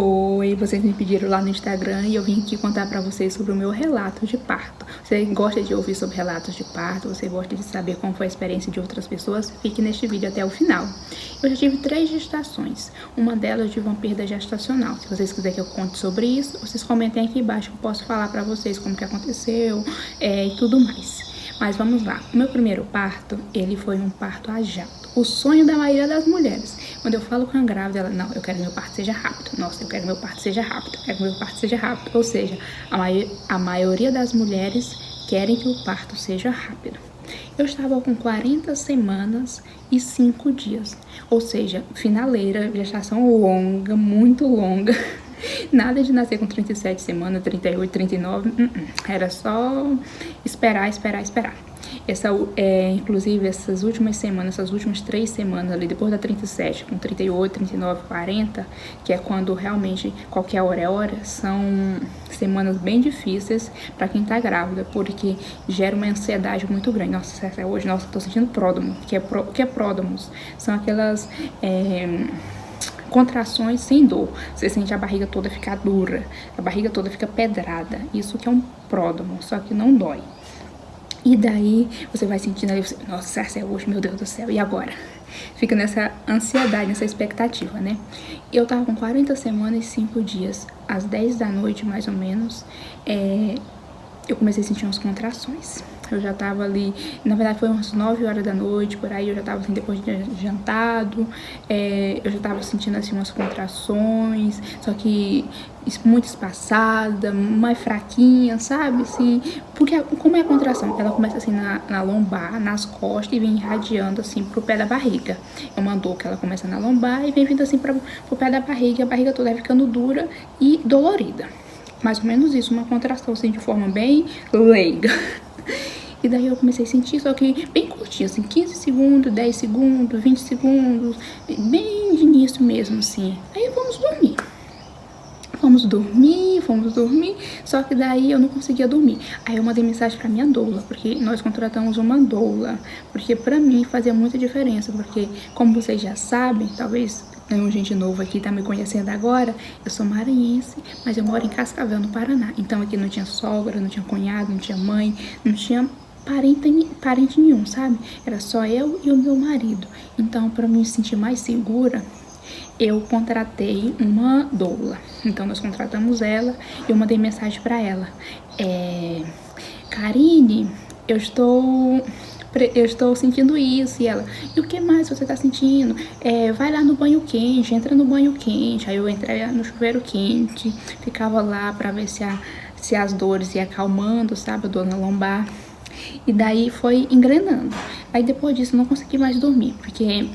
Oi, vocês me pediram lá no Instagram e eu vim aqui contar pra vocês sobre o meu relato de parto. Você gosta de ouvir sobre relatos de parto? Você gosta de saber como foi a experiência de outras pessoas? Fique neste vídeo até o final. Eu já tive 3 gestações. Uma delas eu tive uma perda gestacional. Se vocês quiserem que eu conte sobre isso, vocês comentem aqui embaixo que eu posso falar pra vocês como que aconteceu e tudo mais. Mas vamos lá. O meu primeiro parto, ele foi um parto a jato. O sonho da maioria das mulheres. Quando eu falo com a grávida, ela, não, eu quero que meu parto seja rápido. Nossa, eu quero que meu parto seja rápido. Eu quero que meu parto seja rápido. Ou seja, a maioria das mulheres querem que o parto seja rápido. Eu estava com 40 semanas e 5 dias. Ou seja, finaleira, gestação longa, muito longa. Nada de nascer com 37 semanas, 38, 39. Era só esperar. Inclusive, essas últimas semanas, essas últimas 3 semanas ali, depois da 37, com 38, 39, 40, que é quando realmente qualquer hora é hora, são semanas bem difíceis para quem tá grávida, porque gera uma ansiedade muito grande. Nossa, hoje, nossa, tô sentindo pródromo. O que é pródromos? São aquelas contrações sem dor. Você sente a barriga toda ficar dura, a barriga toda fica pedrada. Isso que é um pródromo, só que não dói. E daí você vai sentindo ali, nossa, será hoje, meu Deus do céu, e agora? Fica nessa ansiedade, nessa expectativa, né? Eu tava com 40 semanas e 5 dias, às 10 da noite mais ou menos, eu comecei a sentir umas contrações. Eu já tava ali, na verdade foi umas 9 horas da noite, por aí eu já tava assim, depois de jantado, eu já tava sentindo assim umas contrações, só que muito espaçada, mais fraquinha, sabe, assim, porque como é a contração? Ela começa assim na lombar, nas costas e vem irradiando assim pro pé da barriga. É uma dor que ela começa na lombar e vem vindo assim pro pé da barriga, e a barriga toda vai ficando dura e dolorida. Mais ou menos isso, uma contração assim de forma bem leiga. E daí eu comecei a sentir, só que bem curtinho, assim, 15 segundos, 10 segundos, 20 segundos, bem de início mesmo, assim. Aí vamos dormir, só que daí eu não conseguia dormir. Aí eu mandei mensagem pra minha doula, porque nós contratamos uma doula, porque pra mim fazia muita diferença, porque como vocês já sabem, talvez tem gente nova aqui, tá me conhecendo agora, eu sou maranhense, mas eu moro em Cascavel, no Paraná. Então aqui não tinha sogra, não tinha cunhado, não tinha mãe, não tinha parente nenhum, sabe? Era só eu e o meu marido. Então, pra me sentir mais segura, eu contratei uma doula. Então, nós contratamos ela e eu mandei mensagem pra ela. Karine, eu estou sentindo isso. E ela, e o que mais você tá sentindo? Vai lá no banho quente, entra no banho quente. Aí eu entrei no chuveiro quente, ficava lá pra ver se as dores iam acalmando, sabe? A dor na lombar. E daí foi engrenando. Aí depois disso eu não consegui mais dormir, porque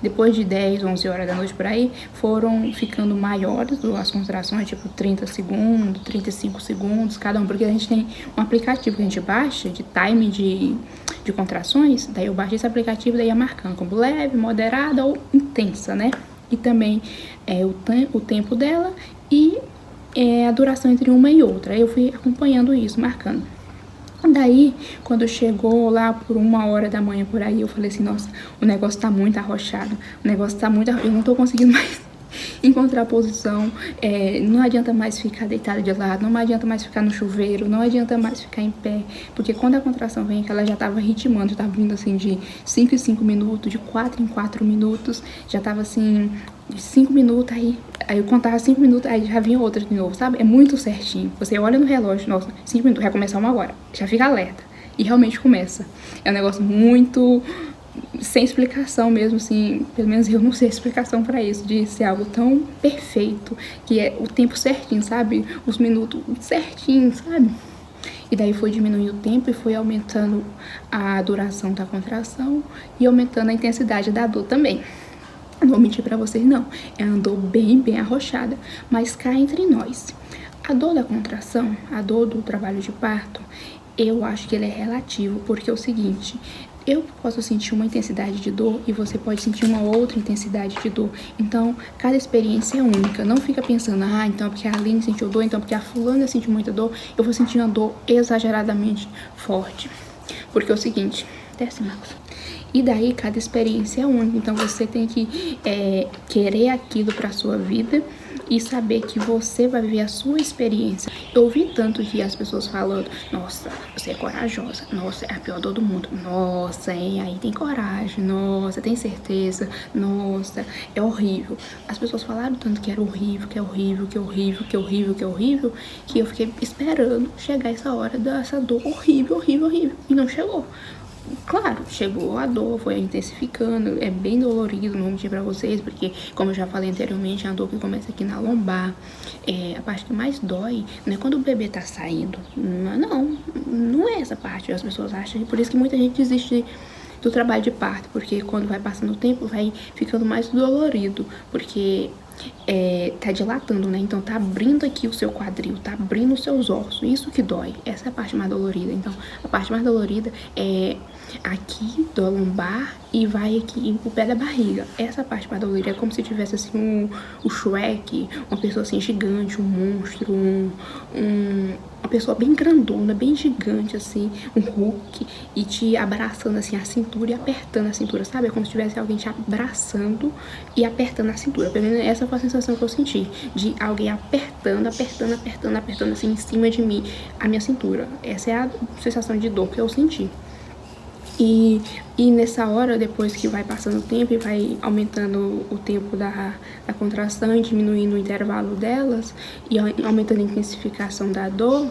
depois de 10, 11 horas da noite por aí, foram ficando maiores as contrações, tipo 30 segundos, 35 segundos, cada um. Porque a gente tem um aplicativo que a gente baixa de time de contrações. Daí eu baixei esse aplicativo, daí ia marcando como leve, moderada ou intensa, né? E também o tempo dela e a duração entre uma e outra. Aí eu fui acompanhando isso, marcando. Daí, quando chegou lá por 1 hora da manhã por aí, eu falei assim, nossa, o negócio tá muito arrochado, eu não tô conseguindo mais encontrar posição, não adianta mais ficar deitada de lado, não adianta mais ficar no chuveiro, não adianta mais ficar em pé, porque quando a contração vem, que ela já tava ritmando, já tava vindo assim de 5 em 5 minutos, de 4 em 4 minutos, já tava assim, de 5 minutos, aí eu contava 5 minutos, aí já vinha outra de novo, sabe? É muito certinho. Você olha no relógio, nossa, 5 minutos, vai começar 1 hora. Já fica alerta. E realmente começa. É um negócio muito sem explicação mesmo, assim, pelo menos eu não sei a explicação pra isso, de ser algo tão perfeito, que é o tempo certinho, sabe? Os minutos certinho, sabe? E daí foi diminuindo o tempo e foi aumentando a duração da contração e aumentando a intensidade da dor também. Não vou mentir pra vocês, não. É uma dor bem arrochada. Mas cá entre nós, a dor da contração, a dor do trabalho de parto, eu acho que ele é relativo, porque é o seguinte, eu posso sentir uma intensidade de dor e você pode sentir uma outra intensidade de dor. Então, cada experiência é única. Não fica pensando, então porque a Aline sentiu dor, então porque a fulana sentiu muita dor, eu vou sentir uma dor exageradamente forte. Porque é o seguinte, desce, Marcos. E daí, cada experiência é única. Então, você tem que querer aquilo pra sua vida e saber que você vai viver a sua experiência. Eu ouvi tanto que as pessoas falando, nossa, você é corajosa, nossa, é a pior dor do mundo, nossa, hein, aí tem coragem, nossa, tem certeza, nossa, é horrível. As pessoas falaram tanto que era horrível, que é horrível, que é horrível, que é horrível, que é horrível, que eu fiquei esperando chegar essa hora dessa dor horrível, horrível, horrível, e não chegou. Claro, chegou a dor, foi intensificando, é bem dolorido, não vou mentir pra vocês, porque, como eu já falei anteriormente, é a dor que começa aqui na lombar. A parte que mais dói não é quando o bebê tá saindo, não é essa parte, as pessoas acham, e por isso que muita gente desiste do trabalho de parto, porque quando vai passando o tempo, vai ficando mais dolorido, porque tá dilatando, né? Então tá abrindo aqui o seu quadril, tá abrindo os seus ossos, isso que dói, essa é a parte mais dolorida. Então a parte mais dolorida é aqui da lombar e vai aqui pro pé da barriga. Essa parte mais dolorida é como se tivesse assim o Shrek, uma pessoa assim gigante, um monstro, uma pessoa bem grandona, bem gigante assim, um Hulk, e te abraçando assim a cintura e apertando a cintura, sabe? É como se tivesse alguém te abraçando e apertando a cintura. Pelo menos essa foi a sensação que eu senti, de alguém apertando assim em cima de mim, a minha cintura. Essa é a sensação de dor que eu senti. E nessa hora, depois que vai passando o tempo e vai aumentando o tempo da contração e diminuindo o intervalo delas e aumentando a intensificação da dor,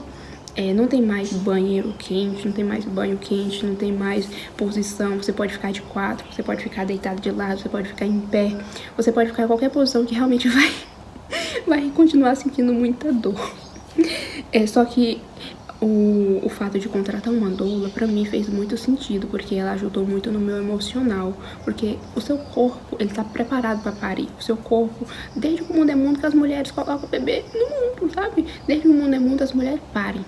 não tem mais banheiro quente, não tem mais banho quente, não tem mais posição. Você pode ficar de quatro, você pode ficar deitado de lado, você pode ficar em pé, você pode ficar em qualquer posição que realmente vai continuar sentindo muita dor. Só que o fato de contratar uma doula, pra mim, fez muito sentido, porque ela ajudou muito no meu emocional, porque o seu corpo, ele tá preparado pra parir. O seu corpo, desde que o mundo é mundo, que as mulheres colocam o bebê no mundo, sabe? Desde que o mundo é mundo, as mulheres parem.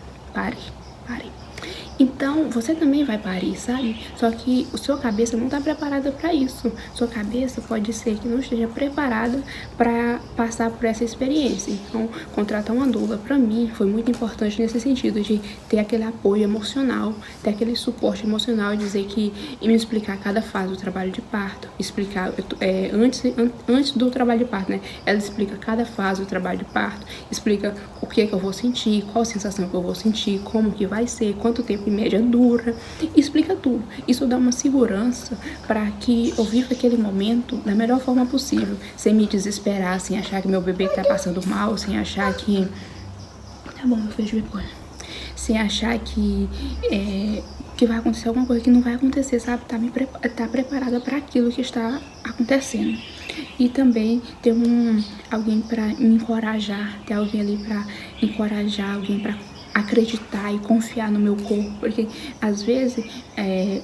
Então, você também vai parir, sabe? Só que a sua cabeça não tá preparada pra isso. Sua cabeça pode ser que não esteja preparada pra passar por essa experiência. Então, contratar uma doula, pra mim, foi muito importante nesse sentido, de ter aquele apoio emocional, ter aquele suporte emocional, dizer que, e me explicar cada fase do trabalho de parto, explicar, antes do trabalho de parto, né? Ela explica cada fase do trabalho de parto, explica o que é que eu vou sentir, qual a sensação que eu vou sentir, como que vai ser, quanto tempo em média dura, explica tudo. Isso dá uma segurança para que eu viva aquele momento da melhor forma possível, sem me desesperar, sem achar que meu bebê tá passando mal, sem achar que... Tá bom, eu vejo depois. Sem achar que vai acontecer alguma coisa que não vai acontecer, sabe? Tá preparada para aquilo que está acontecendo. E também ter alguém para me encorajar, ter alguém ali para encorajar, alguém para acreditar e confiar no meu corpo, porque às vezes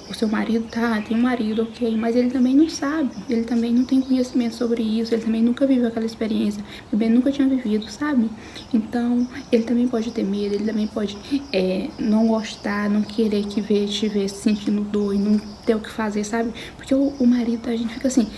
o seu marido tem um marido, ok, mas ele também não sabe, ele também não tem conhecimento sobre isso, ele também nunca viveu aquela experiência, o bebê nunca tinha vivido, sabe? Então ele também pode ter medo, ele também pode não gostar, não querer te ver sentindo dor e não ter o que fazer, sabe? Porque o marido da gente fica assim,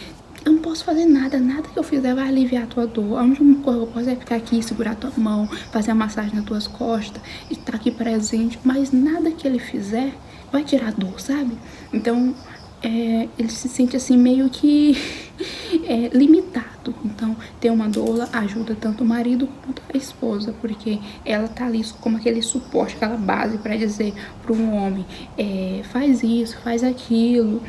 eu não posso fazer nada que eu fizer vai aliviar a tua dor. A única coisa que eu posso é ficar aqui, segurar a tua mão, fazer a massagem nas tuas costas, estar aqui presente, mas nada que ele fizer vai tirar a dor, sabe? Então, ele se sente assim meio que limitado. Então, ter uma doula ajuda tanto o marido quanto a esposa, porque ela tá ali como aquele suporte, aquela base para dizer para um homem, faz isso, faz aquilo,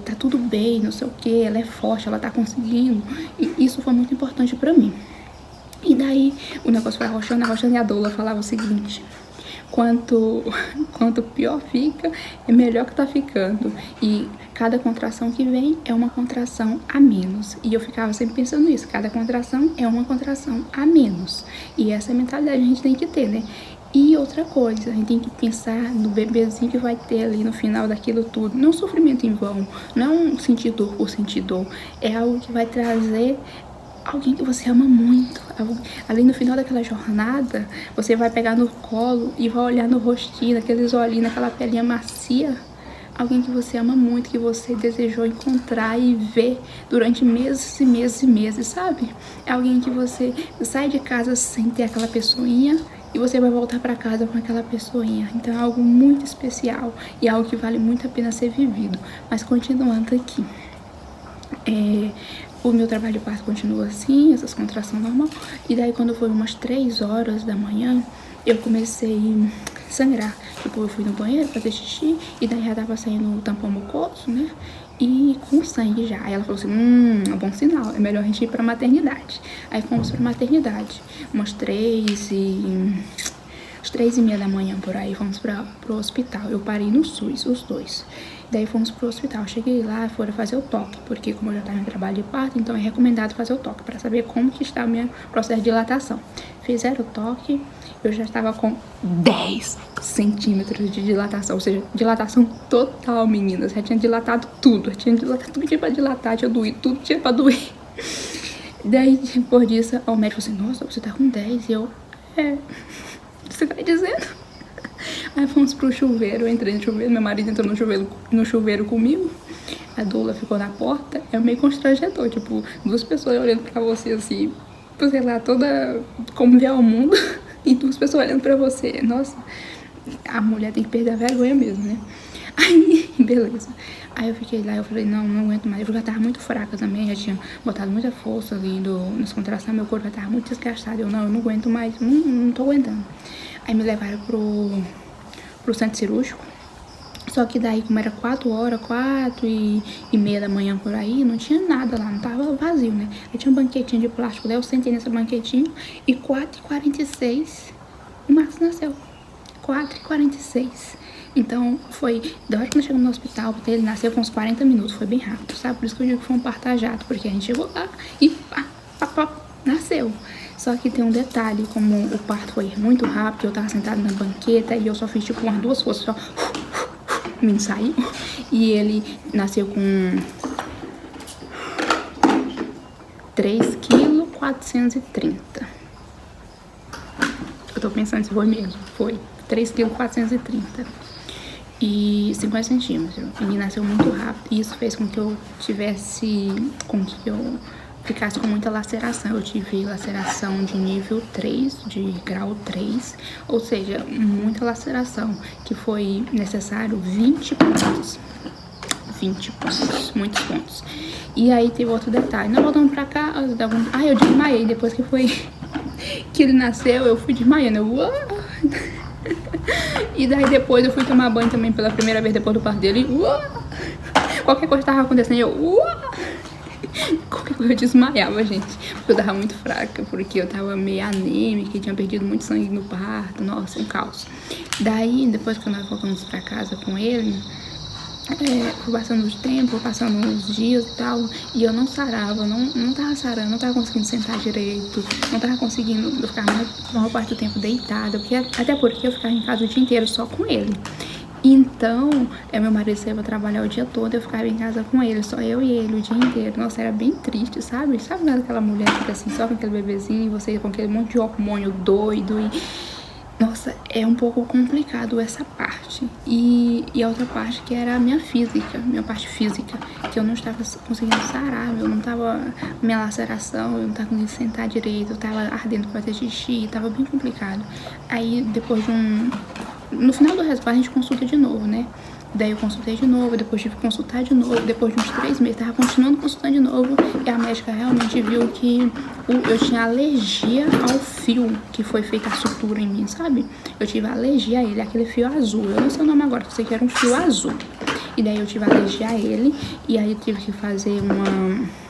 tá tudo bem, não sei o que, ela é forte, ela tá conseguindo. E isso foi muito importante para mim. E daí, o negócio foi arrochando e a doula falava o seguinte: quanto pior fica, é melhor que tá ficando. E cada contração que vem é uma contração a menos. E eu ficava sempre pensando nisso, cada contração é uma contração a menos. E essa mentalidade a gente tem que ter, né? E outra coisa, a gente tem que pensar no bebezinho que vai ter ali no final daquilo tudo. Não é um sofrimento em vão, não é um sentir dor por sentir dor. É algo que vai trazer alguém que você ama muito. Ali no final daquela jornada, você vai pegar no colo e vai olhar no rostinho, naqueles olhinhos, naquela pelinha macia. Alguém que você ama muito, que você desejou encontrar e ver durante meses e meses e meses, sabe? É alguém que você sai de casa sem ter aquela pessoinha e você vai voltar para casa com aquela pessoinha. Então é algo muito especial e algo que vale muito a pena ser vivido. Mas continuando aqui. O meu trabalho de parto continua assim, essas contrações normal. E daí quando foi umas 3 horas da manhã, eu comecei a sangrar. Tipo, eu fui no banheiro fazer xixi, e daí já tava saindo o tampão mucoso, né? E com sangue já. Aí ela falou assim, é um bom sinal, é melhor a gente ir pra maternidade. Aí fomos pra maternidade, umas 3h30 da manhã por aí, fomos pro hospital. Eu parei no SUS, os dois. Daí fomos pro hospital. Cheguei lá, foram fazer o toque, porque como eu já estava em trabalho de parto, então é recomendado fazer o toque para saber como que está o meu processo de dilatação. Fizeram o toque, eu já estava com 10 centímetros de dilatação, ou seja, dilatação total, meninas. Já tinha dilatado tudo, tudo que tinha pra dilatar, tinha doído, tudo tinha pra doer. Daí, depois disso, o médico falou assim, nossa, você tá com 10, e eu, você tá dizendo? Aí fomos pro chuveiro, eu entrei no chuveiro, meu marido entrou no chuveiro comigo, a doula ficou na porta, é meio constrangedor, tipo, 2 pessoas olhando pra você assim, sei lá, toda como vê ao mundo, e 2 pessoas olhando pra você, nossa, a mulher tem que perder a vergonha mesmo, né? Aí, beleza. Aí eu fiquei lá, eu falei, não aguento mais, eu já tava muito fraca também, já tinha botado muita força ali nas contrações, meu corpo já tava muito desgastado, eu não aguento mais, não tô aguentando. Aí me levaram pro centro cirúrgico. Só que daí, como era 4h30 da manhã por aí, não tinha nada lá, não tava vazio, né? Aí tinha um banquetinho de plástico, daí eu sentei nesse banquetinho e 4h46 o Marcos nasceu. 4h46. Então, foi, da hora que nós chegamos no hospital, porque ele nasceu com uns 40 minutos, foi bem rápido, sabe? Por isso que eu digo que foi um parto a jato, porque a gente chegou lá e pá, nasceu. Só que tem um detalhe, como o parto foi muito rápido, eu tava sentada na banqueta e eu só fiz tipo umas 2 forças, só me saiu. E ele nasceu com 3,430 kg. Eu tô pensando se foi mesmo, foi 3,430 kg. E 50 centímetros. Ele nasceu muito rápido e isso fez com que eu ficasse com muita laceração. Eu tive laceração de nível 3, de grau 3, ou seja, muita laceração, que foi necessário 20 pontos. 20 pontos, muitos pontos. E aí teve outro detalhe. Nós voltamos pra cá, eu desmaiei depois que ele nasceu, eu fui desmaiando. E daí depois eu fui tomar banho também pela primeira vez depois do parto dele. Qualquer coisa tava acontecendo, qualquer coisa eu desmaiava, gente. Porque eu tava muito fraca, porque eu tava meio anêmica e tinha perdido muito sangue no parto. Nossa, um caos. Daí, depois que nós voltamos pra casa com ele, foi passando o tempo, passando os dias e tal, e eu não sarava, não tava sarando, não tava conseguindo sentar direito, não tava conseguindo, eu ficava a maior parte do tempo deitada, até porque eu ficava em casa o dia inteiro só com ele. Então, meu marido saiu pra trabalhar o dia todo, eu ficava em casa com ele, só eu e ele o dia inteiro. Nossa, era bem triste, sabe? Sabe quando aquela mulher fica assim, só com aquele bebezinho, e você com aquele monte de hormônio doido e... Nossa, é um pouco complicado essa parte. E a outra parte que era a minha parte física, que eu não estava conseguindo sarar, eu não tava, minha laceração, eu não tava conseguindo sentar direito, eu tava ardendo pra fazer xixi, tava bem complicado. Aí depois no final do resguardo a gente consulta de novo, né? Daí eu consultei de novo, depois tive que consultar de novo, depois de uns 3 meses, tava continuando consultando de novo, e a médica realmente viu que eu tinha alergia ao fio que foi feita a sutura em mim, sabe? Eu tive alergia a ele, aquele fio azul, eu não sei o nome agora, eu sei que era um fio azul. E daí eu tive alergia a ele, e aí eu tive que fazer uma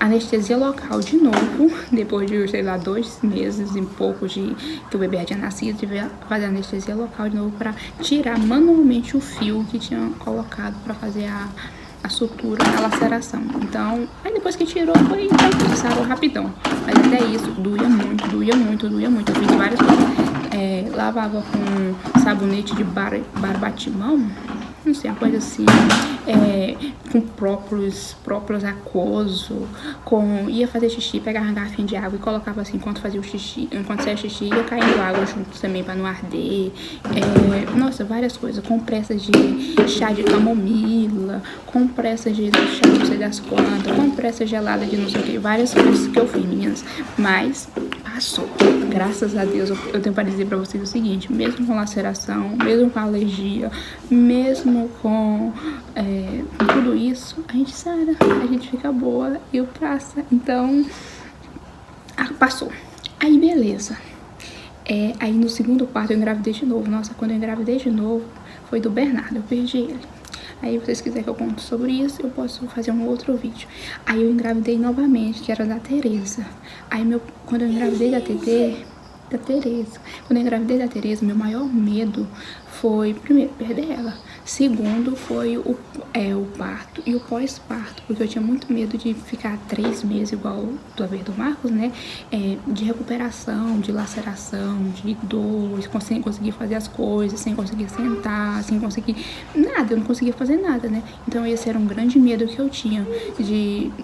anestesia local de novo, depois de, sei lá, 2 meses e pouco que o bebê já tinha nascido, tive que fazer anestesia local de novo para tirar manualmente o fio que tinha colocado para fazer a sutura, a laceração. Então, aí depois que tirou, sarou rapidão. Mas até isso, doía muito. Eu fiz várias coisas. Lavava com sabonete de barbatimão, não sei, uma coisa assim, com própolis aquoso, ia fazer xixi, pegava uma garrafinha de água e colocava assim, enquanto saia xixi, ia caindo água junto também pra não arder, nossa, várias coisas, compressas de chá de camomila, compressas de chá não sei das quantas, compressa gelada de não sei o que, várias coisas que eu fiz, meninas, mas passou. Graças a Deus, eu tenho para dizer para vocês o seguinte, mesmo com laceração, mesmo com alergia, mesmo com tudo isso, a gente sara, a gente fica boa e passa. Então, passou. Aí, beleza. Aí no segundo parto eu engravidei de novo. Nossa, quando eu engravidei de novo, foi do Bernardo, eu perdi ele. Aí, se vocês quiserem que eu conte sobre isso, eu posso fazer um outro vídeo. Aí eu engravidei novamente, que era da Tereza. Aí quando eu engravidei da Tereza, quando eu engravidei da Tereza, meu maior medo foi, primeiro, perder ela. Segundo, foi o parto e o pós-parto, porque eu tinha muito medo de ficar 3 meses, igual do haver do Marcos, né? De recuperação, de laceração, de dor, sem conseguir fazer as coisas, sem conseguir sentar, sem conseguir nada, eu não conseguia fazer nada, né? Então esse era um grande medo que eu tinha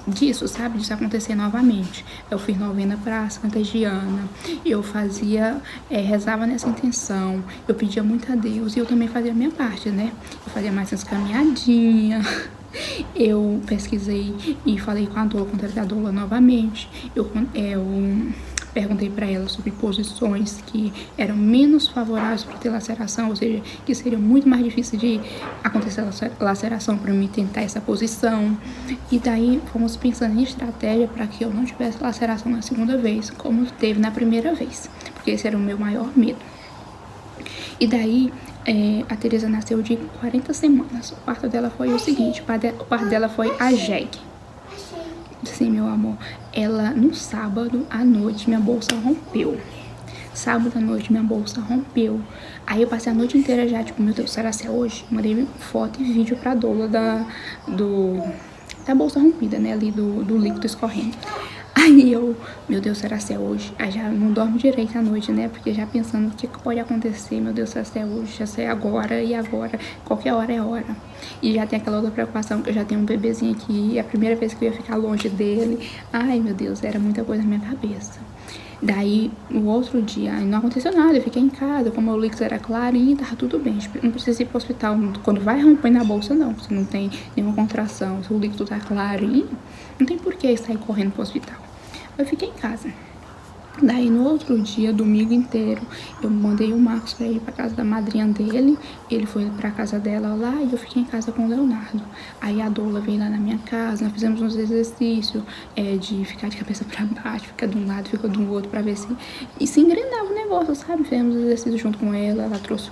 disso, sabe? Disso acontecer novamente. Eu fiz novena pra Santa Giana, eu fazia, rezava nessa intenção, eu pedia muito a Deus e eu também fazia a minha parte, né? Eu fazia mais umas caminhadinhas, eu pesquisei e falei com a doula, contratei a doula novamente, eu perguntei para ela sobre posições que eram menos favoráveis para ter laceração, ou seja, que seria muito mais difícil de acontecer laceração para mim tentar essa posição. E daí fomos pensando em estratégia para que eu não tivesse laceração na segunda vez, como teve na primeira vez, porque esse era o meu maior medo. E daí a Tereza nasceu de 40 semanas. O parto dela foi o seguinte, o parto dela foi a jegue. Sim, meu amor. Ela, no sábado à noite, minha bolsa rompeu. Sábado à noite, minha bolsa rompeu. Aí eu passei a noite inteira já, tipo, meu Deus, será que é hoje? Mandei foto e vídeo pra doula da bolsa rompida, né, ali do líquido escorrendo. Aí eu, meu Deus, será que é hoje? Aí já não dorme direito à noite, né? Porque já pensando o que pode acontecer, meu Deus, será que é hoje? Já sei agora e agora, qualquer hora é hora. E já tem aquela outra preocupação que eu já tenho um bebezinho aqui, é a primeira vez que eu ia ficar longe dele. Ai, meu Deus, era muita coisa na minha cabeça. Daí, no outro dia, não aconteceu nada, eu fiquei em casa, como o líquido era clarinho, tava tudo bem. Não precisa ir pro hospital, quando vai romper na bolsa não, se não tem nenhuma contração, se o líquido tá clarinho, não tem por que sair correndo pro hospital. Eu fiquei em casa. Daí no outro dia, domingo inteiro, eu mandei o Marcos pra ir pra casa da madrinha dele, ele foi pra casa dela lá e eu fiquei em casa com o Leonardo. Aí a doula veio lá na minha casa, nós fizemos uns exercícios de ficar de cabeça pra baixo, ficar de um lado, ficar do outro pra ver se engrenava o negócio, sabe? Fizemos exercícios junto com ela trouxe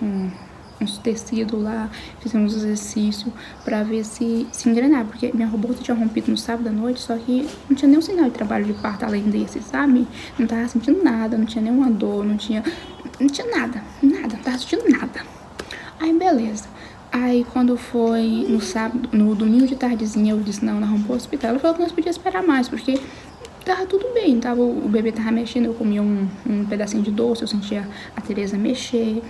uns tecidos lá, fizemos exercício pra ver se engrenava, porque minha bolsa tinha rompido no sábado à noite, só que não tinha nenhum sinal de trabalho de parto além desse, sabe? Não tava sentindo nada, não tinha nenhuma dor, não tinha nada, não tava sentindo nada. Aí beleza. Aí quando foi no sábado, no domingo de tardezinha, eu disse, não, nós vamos pro hospital. Ela falou que nós podíamos esperar mais, porque tava tudo bem, o bebê tava mexendo, eu comia um pedacinho de doce, eu sentia a Tereza mexer,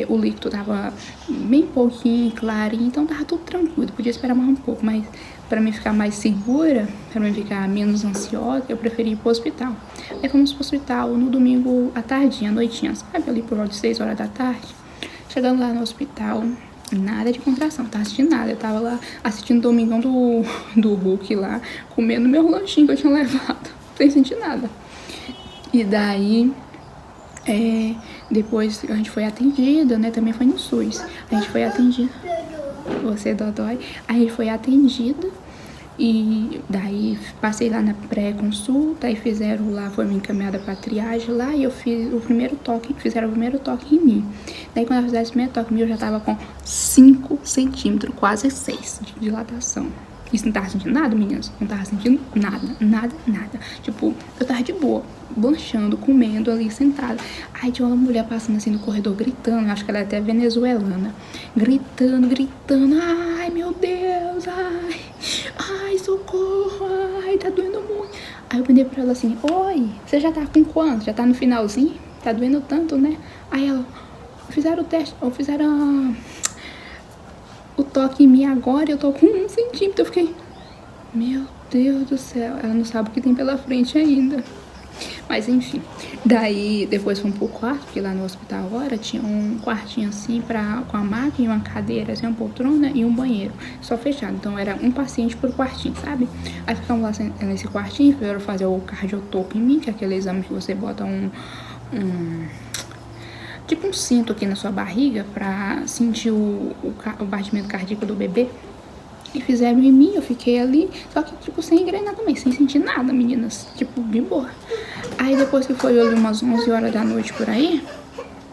o líquido tava bem pouquinho, clarinho, então tava tudo tranquilo, podia esperar mais um pouco, mas pra mim ficar mais segura, pra mim ficar menos ansiosa, eu preferi ir pro hospital. Aí fomos pro hospital no domingo à tardinha, à noitinha, sabe, ali por volta de 6 horas da tarde. Chegando lá no hospital, nada de contração, não tava assistindo nada. Eu tava lá assistindo Domingão do Hulk lá, comendo meu lanchinho que eu tinha levado, sem sentir nada. E daí, depois a gente foi atendida, né, também foi no SUS. A gente foi atendida, você dodói, a gente foi atendida. E daí passei lá na pré-consulta, aí fizeram lá, foi me encaminhada pra triagem lá, e eu fiz o primeiro toque, fizeram o primeiro toque em mim. Daí quando eu fizeram esse primeiro toque em mim, eu já tava com 5 centímetros, quase 6 de dilatação. Isso não tava sentindo nada, meninas? Não tava sentindo nada. Tipo, eu tava de boa, lanchando, comendo ali, sentada. Aí tinha uma mulher passando assim no corredor, gritando, acho que ela é até venezuelana. Gritando, ai meu Deus, ai socorro, ai tá doendo muito. Aí eu perguntei pra ela assim, oi, você já tá com quanto? Já tá no finalzinho? Tá doendo tanto, né? Aí ela, fizeram o teste, ou fizeram o toque em mim agora, eu tô com 1 centímetro. Eu fiquei, meu Deus do céu, ela não sabe o que tem pela frente ainda. Mas enfim, daí depois fomos pro quarto, porque lá no hospital agora tinha um quartinho assim com a máquina, uma cadeira, assim, uma poltrona e um banheiro, só fechado. Então era um paciente por quartinho, sabe? Aí ficamos lá nesse quartinho, fizeram fazer o cardiotopo em mim, que é aquele exame que você bota tipo um cinto aqui na sua barriga pra sentir o batimento cardíaco do bebê. E fizeram em mim, eu fiquei ali, só que, tipo, sem engrenar também, sem sentir nada, meninas, tipo, de boa. Aí depois que foi ali umas 11 horas da noite por aí,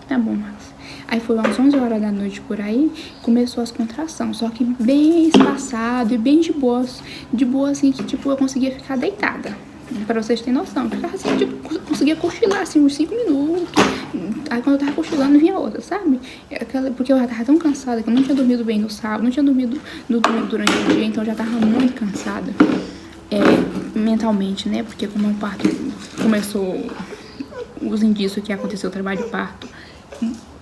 tá bom, Max. Aí foi umas 11 horas da noite por aí, começou as contrações, só que bem espaçado e bem de boa assim, que, tipo, eu conseguia ficar deitada. Pra vocês terem noção, eu ficava assim, tipo, conseguia cochilar, assim, uns 5 minutos. Aí quando eu tava cochilando, vinha outra, sabe? Porque eu já tava tão cansada, que eu não tinha dormido bem no sábado, não tinha dormido durante o dia, então eu já tava muito cansada. Mentalmente, né? Porque como o parto começou, os indícios que aconteceu o trabalho de parto,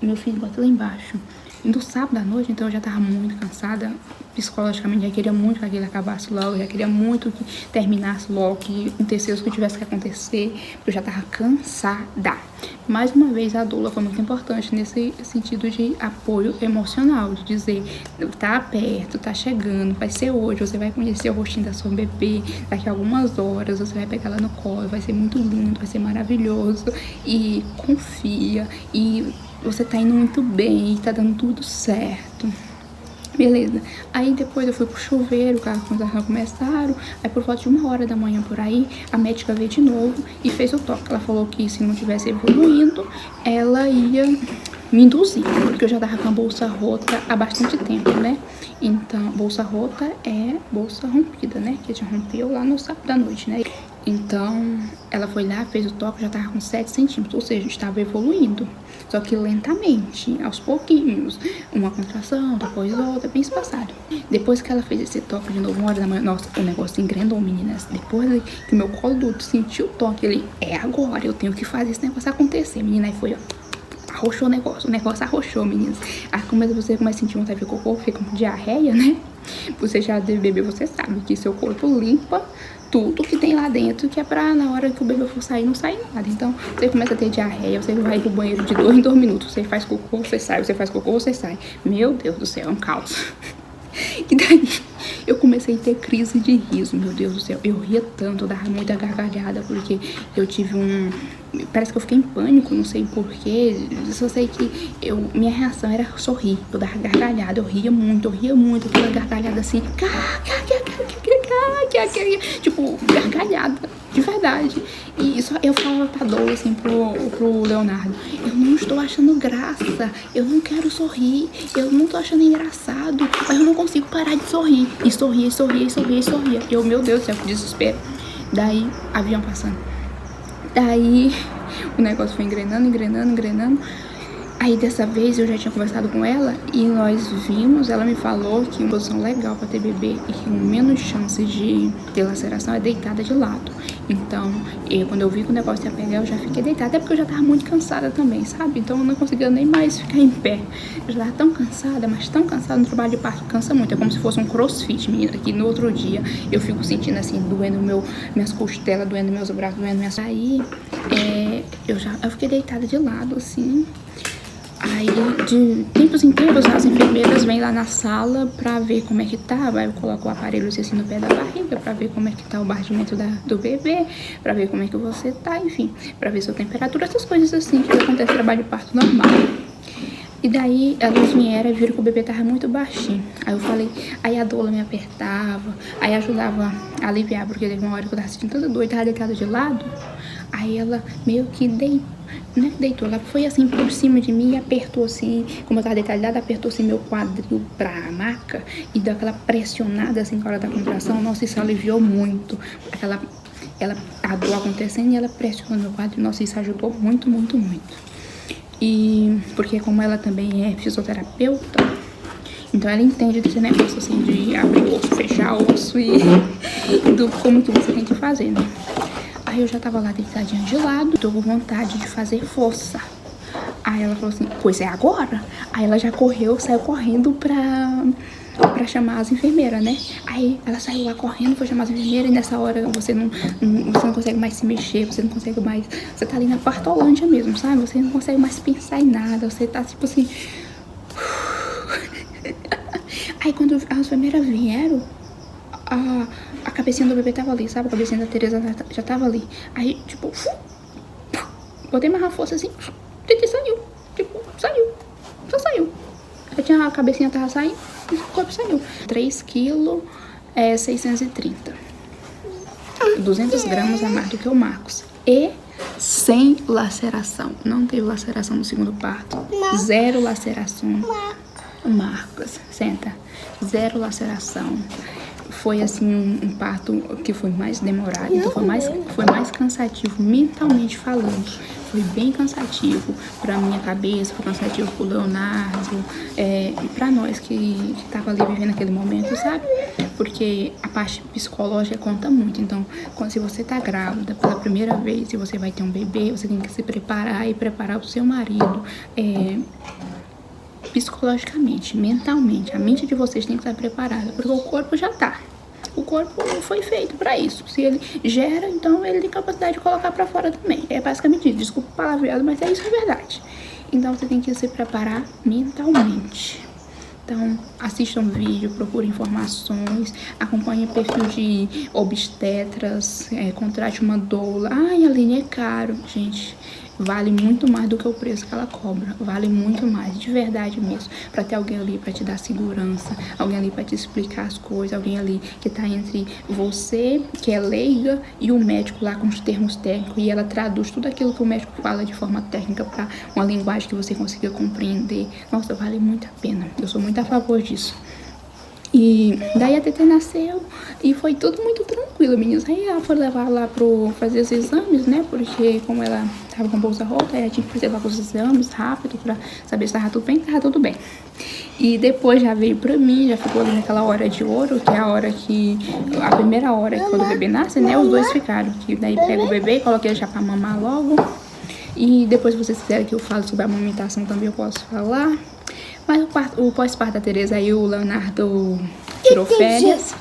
meu filho bota lá embaixo. No sábado à noite, então eu já tava muito cansada, psicologicamente, já queria muito que aquilo acabasse logo, já queria muito que terminasse logo, que acontecesse o que tivesse que acontecer, porque eu já tava cansada. Mais uma vez, a doula foi muito importante nesse sentido de apoio emocional, de dizer, tá perto, tá chegando, vai ser hoje, você vai conhecer o rostinho da sua bebê, daqui a algumas horas, você vai pegar ela no colo, vai ser muito lindo, vai ser maravilhoso, e confia, e você tá indo muito bem, tá dando tudo certo. Beleza. Aí depois eu fui pro chuveiro, os contrações começaram. Aí por volta de 1 hora da manhã por aí, a médica veio de novo e fez o toque. Ela falou que se não tivesse evoluindo, ela ia me induzir, porque eu já tava com a bolsa rota há bastante tempo, né? Então, bolsa rota é bolsa rompida, né? Que já rompeu lá no sábado da noite, né? Então, ela foi lá, fez o toque, já tava com 7 centímetros, ou seja, estava evoluindo. Só que lentamente, aos pouquinhos, uma contração, depois outra, bem espaçado. Depois que ela fez esse toque de novo, 1 hora da manhã, nossa, o negócio engrenou, meninas. Depois que o meu colo do útero sentiu o toque, ele, agora, eu tenho que fazer esse negócio acontecer, menina. Aí foi, ó. Arrochou o negócio arrochou, meninas. Aí você começa a sentir vontade de cocô, fica com diarreia, né? Você já deve beber, você sabe que seu corpo limpa tudo que tem lá dentro, que é pra na hora que o bebê for sair, não sair nada. Então, você começa a ter diarreia, você vai pro banheiro de 2 em 2 minutos. Você faz cocô, você sai, você faz cocô, você sai. Meu Deus do céu, é um caos. E daí, eu comecei a ter crise de riso, meu Deus do céu. Eu ria tanto, eu dava muita gargalhada, porque eu tive parece que eu fiquei em pânico, não sei porquê. Só sei que minha reação era sorrir. Eu dava gargalhada, eu ria muito, aquela gargalhada assim. Tipo, gargalhada, de verdade. E só eu falava pra doula, assim, pro Leonardo: eu não estou achando graça, eu não quero sorrir, eu não tô achando engraçado, mas eu não consigo parar de sorrir. E sorria. Eu, meu Deus do céu, que desespero. Daí, avião passando. Daí, o negócio foi engrenando. Aí dessa vez eu já tinha conversado com ela e nós vimos, ela me falou que uma posição legal pra ter bebê e que com menos chance de ter laceração é deitada de lado. Então, quando eu vi que o negócio ia pegar, eu já fiquei deitada, até porque eu já tava muito cansada também, sabe? Então eu não conseguia nem mais ficar em pé. Eu já tava tão cansada, mas tão cansada, no trabalho de parto cansa muito. É como se fosse um crossfit, menina, que no outro dia eu fico sentindo assim, doendo minhas costelas, doendo meus braços, doendo minhas... Aí, eu fiquei deitada de lado, assim. Aí, de tempos em tempos, as enfermeiras vêm lá na sala pra ver como é que tá. Aí eu coloco o aparelho assim no pé da barriga pra ver como é que tá o batimento do bebê, pra ver como é que você tá, enfim, pra ver sua temperatura, essas coisas assim que acontece no trabalho de parto normal. E daí elas vieram e viram que o bebê tava muito baixinho. Aí eu falei, aí a doula me apertava, aí ajudava a aliviar, porque teve uma hora que eu tava sentindo toda dor e tava deitada de lado. Aí ela meio que deitou, ela foi assim por cima de mim e apertou assim, como eu tava deitada de lado, apertou assim meu quadril pra maca e deu aquela pressionada assim com a hora da contração. Nossa, isso aliviou muito. A dor acontecendo e ela pressionou meu quadril. Nossa, isso ajudou muito. E porque como ela também é fisioterapeuta, então ela entende desse negócio assim de abrir osso, fechar osso e do como que você tem que fazer, né? Aí eu já tava lá deitadinha de lado, tô com vontade de fazer força. Aí ela falou assim, pois é agora? Aí ela já saiu correndo pra chamar as enfermeiras, né? Aí ela saiu lá correndo, foi chamar as enfermeiras, e nessa hora você não consegue mais se mexer, você não consegue mais... Você tá ali na Quartolândia mesmo, sabe? Você não consegue mais pensar em nada, você tá tipo assim... Aí quando as enfermeiras vieram, a cabecinha do bebê tava ali, sabe? A cabecinha da Tereza já tava ali. Aí, tipo... Botei mais uma força assim, e saiu. Tipo, saiu. Só saiu. A cabecinha tava saindo, e o corpo saiu. 3 quilos, 630. 200 gramas a mais do que o Marcos. E sem laceração. Não teve laceração no segundo parto. 0 laceração. Marcos, senta. 0 laceração. Foi assim um parto que foi mais demorado, então foi mais cansativo mentalmente falando. Foi bem cansativo pra minha cabeça, foi cansativo pro Leonardo, e pra nós que tava ali vivendo aquele momento, sabe? Porque a parte psicológica conta muito. Então, se você tá grávida pela primeira vez e você vai ter um bebê, você tem que se preparar e preparar o seu marido, psicologicamente, mentalmente. A mente de vocês tem que estar preparada, porque o corpo já tá. O corpo foi feito pra isso. Se ele gera, então ele tem capacidade de colocar pra fora também. É basicamente isso. Desculpa o palavreado, mas isso é verdade. Então você tem que se preparar mentalmente. Então, assista um vídeo, procure informações, acompanhe perfil de obstetras, contrate uma doula. Ai, Aline, é caro. Gente, vale muito mais do que o preço que ela cobra. Vale muito mais, de verdade mesmo. Pra ter alguém ali pra te dar segurança, alguém ali pra te explicar as coisas, alguém ali que tá entre você, que é leiga, e o médico lá com os termos técnicos, e ela traduz tudo aquilo que o médico fala de forma técnica pra uma linguagem que você consiga compreender. Nossa, vale muito a pena. Eu sou muito a favor disso. E daí a Tetê nasceu e foi tudo muito tranquilo, meninas. Aí ela foi levar lá fazer os exames, né? Porque como ela tava com a bolsa rota, ela tinha que fazer lá os exames rápido pra saber se tava tudo bem. Tava tudo bem. E depois já veio pra mim, já ficou ali naquela hora de ouro, que é a hora que... A primeira hora que quando o bebê nasce, né? Os dois ficaram. Que daí pega o bebê, coloca ele já pra mamar logo. E depois, se vocês quiserem que eu fale sobre a amamentação também, eu posso falar. Mas o pós-parto da Tereza, aí o Leonardo tirou férias.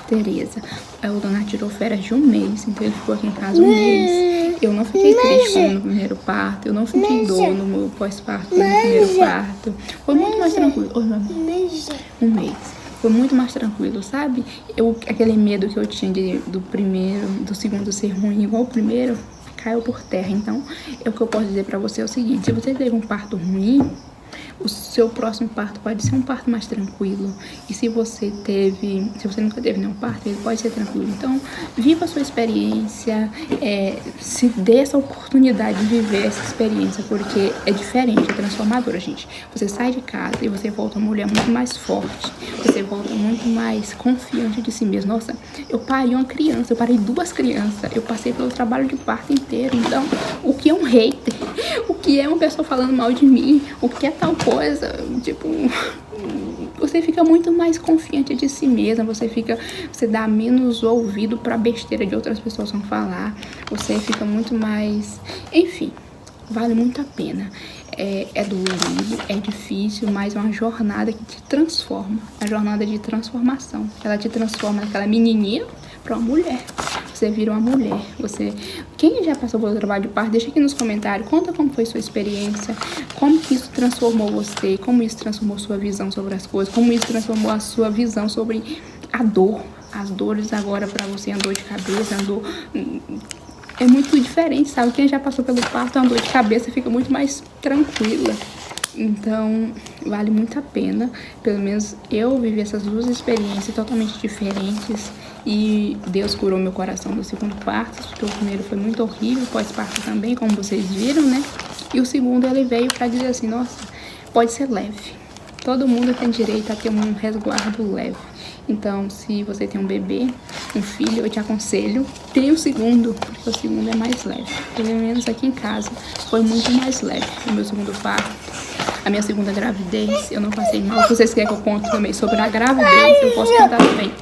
O Leonardo tirou férias de 1 mês, então ele ficou aqui em casa 1 mês. Eu não fiquei triste como no primeiro parto, eu não senti dor no meu pós-parto como no primeiro parto. Foi muito mais tranquilo. Oi, meu amor. 1 mês. Foi muito mais tranquilo, sabe? Aquele medo que eu tinha do segundo ser ruim igual o primeiro, caiu por terra. Então, o que eu posso dizer pra você é o seguinte: se você teve um parto ruim, o seu próximo parto pode ser um parto mais tranquilo. E se você nunca teve nenhum parto, ele pode ser tranquilo. Então, viva a sua experiência, se dê essa oportunidade de viver essa experiência, porque é diferente, é transformadora, gente. Você sai de casa e você volta uma mulher muito mais forte, você volta muito mais confiante de si mesmo. Nossa, eu parei uma criança, eu parei 2 crianças, eu passei pelo trabalho de parto inteiro. Então, o que é um hater? O que é uma pessoa falando mal de mim? O que é tal coisa? Tipo, você fica muito mais confiante de si mesma, você dá menos ouvido pra besteira de outras pessoas vão falar, você fica muito mais, enfim, vale muito a pena. É dolorido, é difícil, mas é uma jornada que te transforma, uma jornada de transformação. Ela te transforma daquela menininha pra uma mulher. Você vira uma mulher. Quem já passou pelo trabalho de parto, deixa aqui nos comentários, conta como foi sua experiência, como que isso transformou você, como isso transformou sua visão sobre as coisas, como isso transformou a sua visão sobre a dor, as dores agora pra você, a dor de cabeça, a dor... É muito diferente, sabe? Quem já passou pelo parto, a dor de cabeça fica muito mais tranquila. Então, vale muito a pena. Pelo menos eu vivi essas 2 experiências totalmente diferentes. E Deus curou meu coração do segundo parto, porque o primeiro foi muito horrível, pós-parto também, como vocês viram, né? E o segundo, ele veio pra dizer assim: nossa, pode ser leve. Todo mundo tem direito a ter um resguardo leve. Então, se você tem um bebê, um filho, eu te aconselho, tenha o segundo, porque o segundo é mais leve. Pelo menos aqui em casa, foi muito mais leve o meu segundo parto. A minha segunda gravidez, eu não passei mal. Se vocês querem que eu conte também sobre a gravidez, eu posso contar também.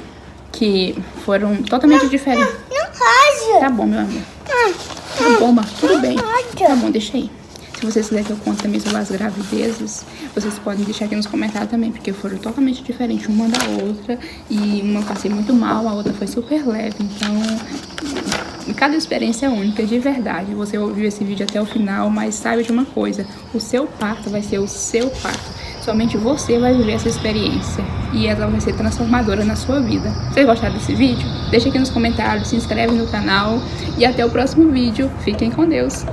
Que foram totalmente diferentes. Não pode. Tá bom, meu amor. Tá bom, mas tudo bem. Tá bom, deixa aí. Se Se vocês quiserem que eu conte também sobre as gravidezes, vocês podem deixar aqui nos comentários também, porque foram totalmente diferentes uma da outra. E uma eu passei muito mal, a outra foi super leve. Então, cada experiência é única, de verdade. Você ouviu esse vídeo até o final, mas sabe de uma coisa: o seu parto vai ser o seu parto. Somente você vai viver essa experiência e ela vai ser transformadora na sua vida. Vocês gostaram desse vídeo? Deixa aqui nos comentários, se inscreve no canal e até o próximo vídeo. Fiquem com Deus!